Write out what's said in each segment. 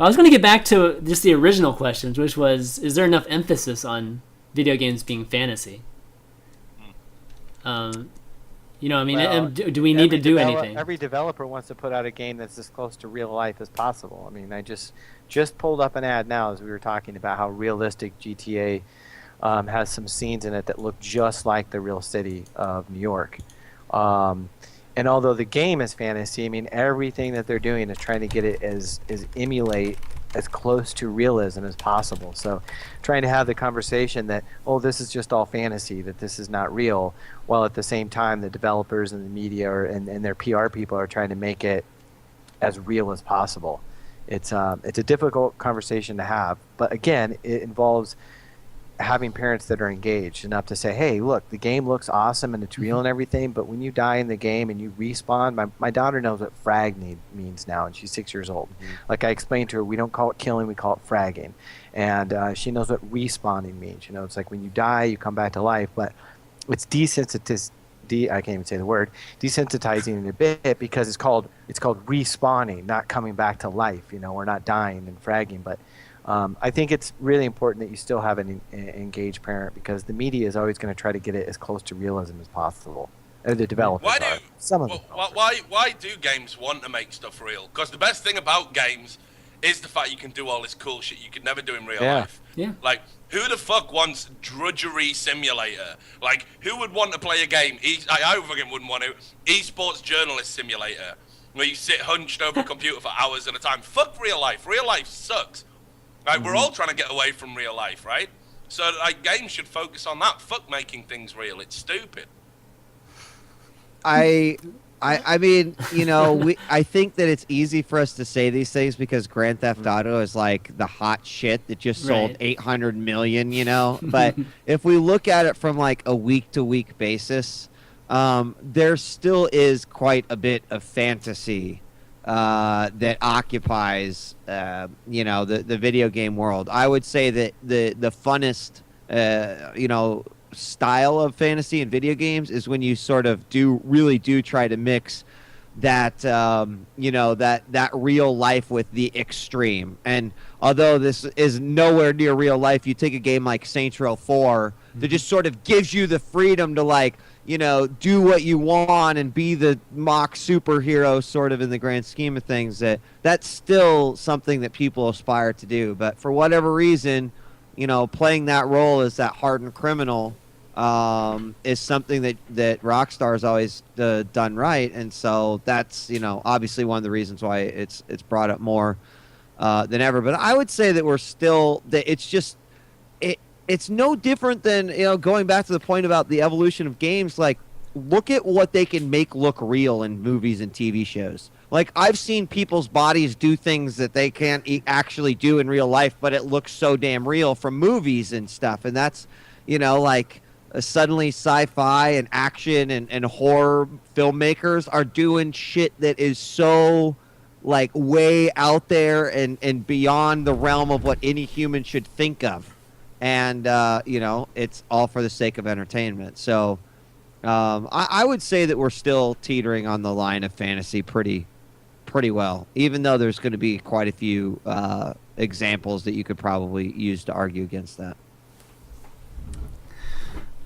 I was going to get back to just the original questions, which was, is there enough emphasis on video games being fantasy? You know, I mean, Well, do we need to do anything? Every developer wants to put out a game that's as close to real life as possible. I mean, I just pulled up an ad now as we were talking about how realistic GTA has some scenes in it that look just like the real city of New York. And although the game is fantasy, I mean, everything that they're doing is trying to get it as emulate as close to realism as possible. So trying to have the conversation that, oh, this is just all fantasy, that this is not real, while at the same time the developers and the media and their PR people are trying to make it as real as possible. It's a difficult conversation to have, but again, it involves having parents that are engaged enough to say, hey, look, the game looks awesome and it's real and everything, but when you die in the game and you respawn, my daughter knows what frag means now, and she's 6 years old. Like I explained to her, we don't call it killing, we call it fragging. And she knows what respawning means. You know, it's like when you die, you come back to life, but it's I can't even say the word, desensitizing in a bit, because it's called respawning, not coming back to life, you know, or not dying and fragging. But I think it's really important that you still have an engaged parent, because the media is always going to try to get it as close to realism as possible. Or the developers why do games want to make stuff real? Because the best thing about games is the fact you can do all this cool shit you could never do in real life. Yeah. Like, who the fuck wants drudgery simulator? Like, who would want to play a game? I fucking wouldn't want to. eSports journalist simulator, where you sit hunched over a computer for hours at a time. Fuck real life. Real life sucks. Like, we're all trying to get away from real life, right? So, like, games should focus on that. Fuck making things real. It's stupid. I mean, you know, I think that it's easy for us to say these things because Grand Theft Auto is like the hot shit that just sold 800 million, you know? But if we look at it from like a week-to-week basis, there still is quite a bit of fantasy that occupies, you know, the video game world. I would say that the funnest, you know, style of fantasy in video games is when you sort of really do try to mix that, you know, that real life with the extreme. And although this is nowhere near real life, you take a game like Saints Row 4 that just sort of gives you the freedom to, like, you know, do what you want and be the mock superhero sort of in the grand scheme of things. That's still something that people aspire to do. But for whatever reason, you know, playing that role as that hardened criminal is something that Rockstar's always done right. And so that's, you know, obviously one of the reasons why it's brought up more than ever. But I would say that we're still, that it's just, it's no different than, you know, going back to the point about the evolution of games. Like, look at what they can make look real in movies and TV shows. Like, I've seen people's bodies do things that they can't actually do in real life, but it looks so damn real from movies and stuff. And that's, you know, like, suddenly sci-fi and action and horror filmmakers are doing shit that is so, like, way out there and beyond the realm of what any human should think of. And, you know, it's all for the sake of entertainment. So I would say that we're still teetering on the line of fantasy pretty well, even though there's going to be quite a few examples that you could probably use to argue against that.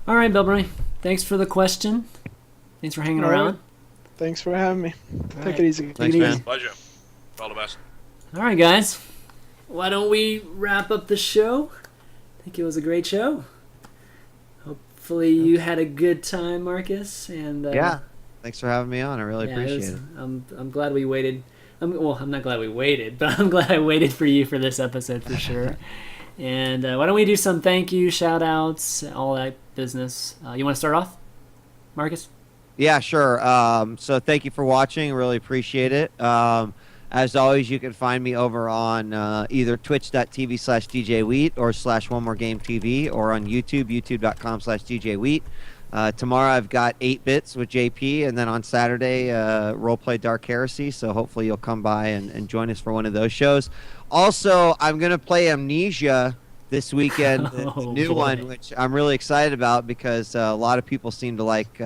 All right, Bill Murray. Thanks for the question. Thanks for hanging around. Thanks for having me. All Take it easy. Thanks, man. Pleasure. All the best. All right, guys. Why don't we wrap up the show? I think it was a great show. Hopefully you had a good time, Marcus. And yeah, thanks for having me on. I really appreciate it. I'm glad we waited. Well, I'm not glad we waited, but I'm glad I waited for you for this episode for sure. And why don't we do some thank you, shout outs, all that business. You want to start off, Marcus? Yeah, sure. So thank you for watching. Really appreciate it. As always, you can find me over on either twitch.tv/djWHEAT or /OneMoreGameTV, or on YouTube, youtube.com/djWHEAT. Tomorrow I've got 8 Bits with JP, and then on Saturday, Roleplay Dark Heresy, so hopefully you'll come by and join us for one of those shows. Also, I'm going to play Amnesia this weekend, the new one, which I'm really excited about because a lot of people seem to like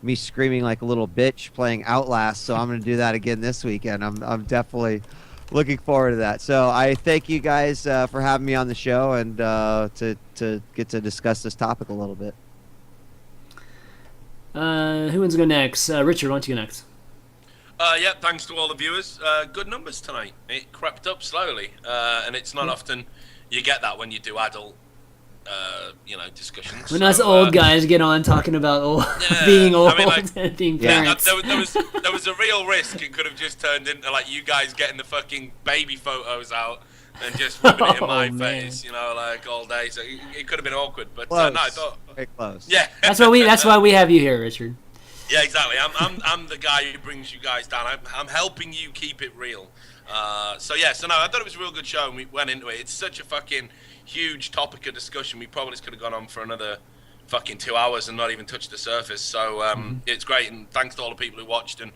me screaming like a little bitch playing Outlast, so I'm going to do that again this weekend. I'm definitely looking forward to that. So I thank you guys for having me on the show and to get to discuss this topic a little bit. Who wants to go next? Richard, why don't you go next? Yeah, thanks to all the viewers. Good numbers tonight. It crept up slowly, and it's not often you get that when you do adult, discussions. When us old guys get on talking about being old and being parents. There was a real risk. It could have just turned into like you guys getting the fucking baby photos out and just rubbing it in my face, like all day. So it could have been awkward. But no, I thought very close. Yeah, that's why we have you here, Richard. Yeah, exactly. I'm the guy who brings you guys down. I'm helping you keep it real. So no, I thought it was a real good show, and we went into it. It's such a fucking huge topic of discussion. We probably could have gone on for another fucking 2 hours and not even touched the surface. So it's great, and thanks to all the people who watched and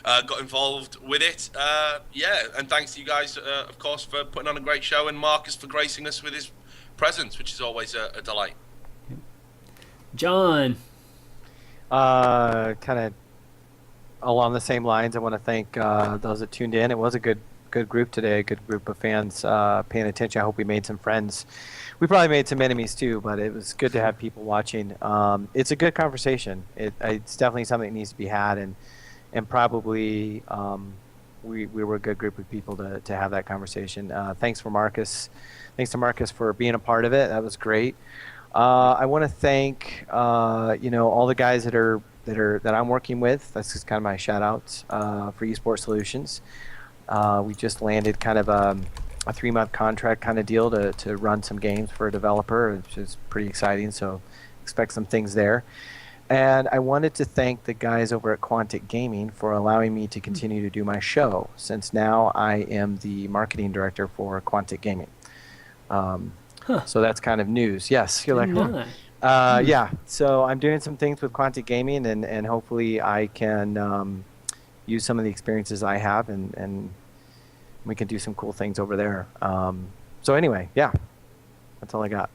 got involved with it. And thanks to you guys, of course, for putting on a great show, and Marcus for gracing us with his presence, which is always a delight. John. Kind of along the same lines, I want to thank those that tuned in. It was a good group today, a good group of fans paying attention. I hope we made some friends. We probably made some enemies too, but it was good to have people watching. It's a good conversation. It's definitely something that needs to be had, and probably we were a good group of people to have that conversation. Thanks to Marcus for being a part of it. That was great. I want to thank all the guys that I'm working with. That's just kind of my shout outs for eSports Solutions. We just landed kind of a 3-month contract kind of deal to run some games for a developer, which is pretty exciting. So expect some things there. And I wanted to thank the guys over at Quantic Gaming for allowing me to continue to do my show, since now I am the marketing director for Quantic Gaming. So that's kind of news. Yes, you're like, yeah. So I'm doing some things with Quantic Gaming, and hopefully I can use some of the experiences I have, and we can do some cool things over there. So anyway, yeah, that's all I got.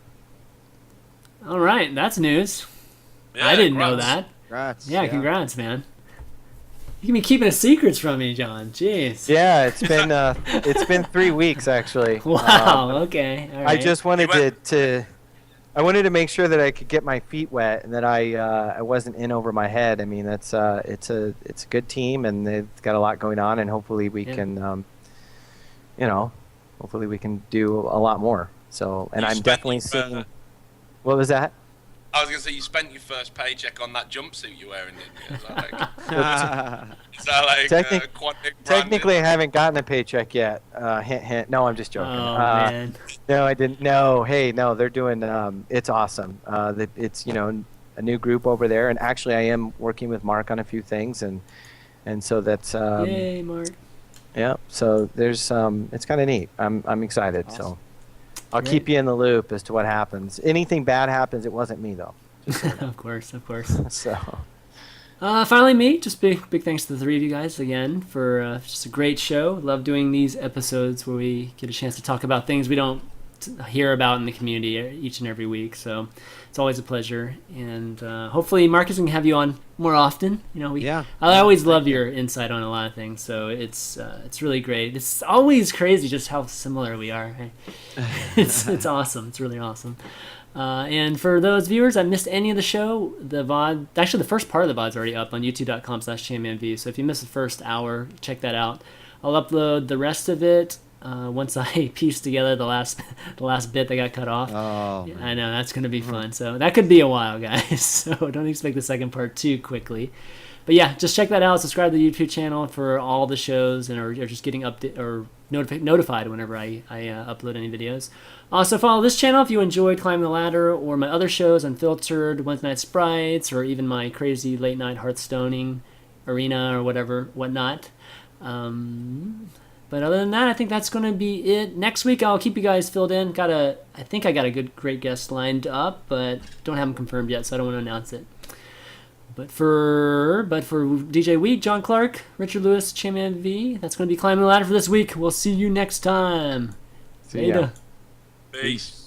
All right, that's news. Yeah, I didn't know that. Congrats. Yeah, congrats, man. You can be keeping secrets from me, John. Jeez. Yeah, it's been 3 weeks actually. Wow. Okay. All right. I just wanted I wanted to make sure that I could get my feet wet and that I wasn't in over my head. I mean, it's a good team, and they've got a lot going on, and hopefully we can hopefully we can do a lot more. So, and I'm definitely seeing. What was that? I was going to say, you spent your first paycheck on that jumpsuit you're wearing, didn't you? Is that like Quantic technically, I haven't gotten a paycheck yet. Hint, hint. No, I'm just joking. Oh, man. No, I didn't. No, hey, no, they're doing. It's awesome. It's a new group over there, and actually, I am working with Mark on a few things, and so that's. Yay, Mark. Yeah. So there's it's kind of neat. I'm excited. Awesome. So. I'll Great. keep you in the loop as to what happens. Anything bad happens, it wasn't me though. Of course. So, finally, me. Just big thanks to the three of you guys again for just a great show. Love doing these episodes where we get a chance to talk about things we don't hear about in the community each and every week. So it's always a pleasure, and hopefully Marcus can have you on more often. I always love your insight on a lot of things, so it's really great. It's always crazy just how similar we are. It's awesome. It's really awesome. And for those viewers that missed any of the show, the VOD, actually the first part of the VOD is already up on youtube.com/ChanmanV. So if you missed the first hour, check that out. I'll upload the rest of it once I piece together the last bit that got cut off. Oh, yeah, I know, that's going to be fun. So that could be a while, guys. So don't expect the second part too quickly. But yeah, just check that out. Subscribe to the YouTube channel for all the shows, and or just getting notified whenever I upload any videos. Also, follow this channel if you enjoyed Climbing the Ladder or my other shows, Unfiltered, Wednesday Night Sprites, or even my crazy late night Hearthstoning arena or whatnot. But other than that, I think that's going to be it. Next week, I'll keep you guys filled in. I think I got a great guest lined up, but don't have them confirmed yet, so I don't want to announce it. But for djWHEAT, John Clark, Richard Lewis, ChanmanV, that's going to be Climbing the Ladder for this week. We'll see you next time. See ya. Peace.